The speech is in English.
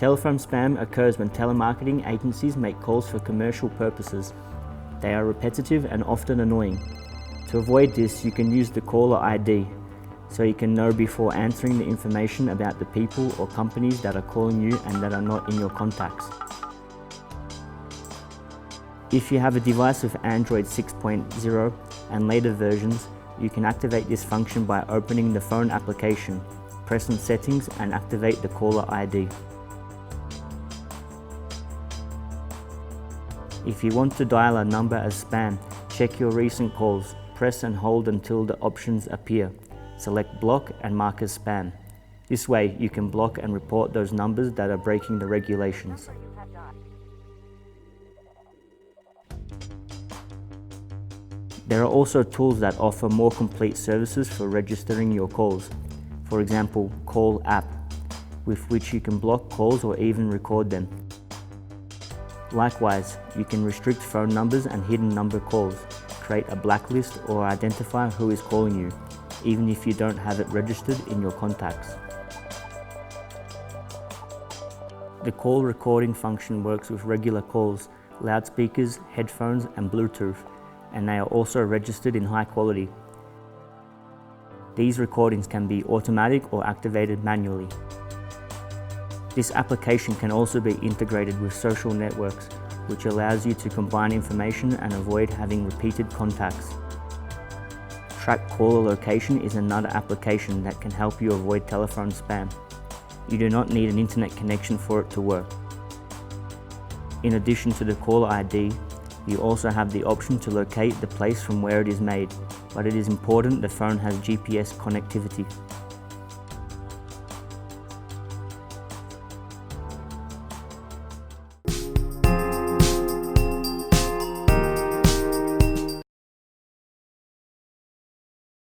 Telephone spam occurs when telemarketing agencies make calls for commercial purposes. They are repetitive and often annoying. To avoid this, you can use the caller ID, so you can know before answering the information about the people or companies that are calling you and that are not in your contacts. If you have a device with Android 6.0 and later versions, you can activate this function by opening the phone application, press on Settings and activate the caller ID. If you want to dial a number as spam, check your recent calls, press and hold until the options appear. Select block and mark as spam. This way you can block and report those numbers that are breaking the regulations. There are also tools that offer more complete services for registering your calls. For example, Call app, with which you can block calls or even record them. Likewise, you can restrict phone numbers and hidden number calls, create a blacklist or identify who is calling you, even if you don't have it registered in your contacts. The call recording function works with regular calls, loudspeakers, headphones and Bluetooth, and they are also registered in high quality. These recordings can be automatic or activated manually. This application can also be integrated with social networks, which allows you to combine information and avoid having repeated contacts. Track caller location is another application that can help you avoid telephone spam. You do not need an internet connection for it to work. In addition to the caller ID, you also have the option to locate the place from where it is made, but it is important the phone has GPS connectivity.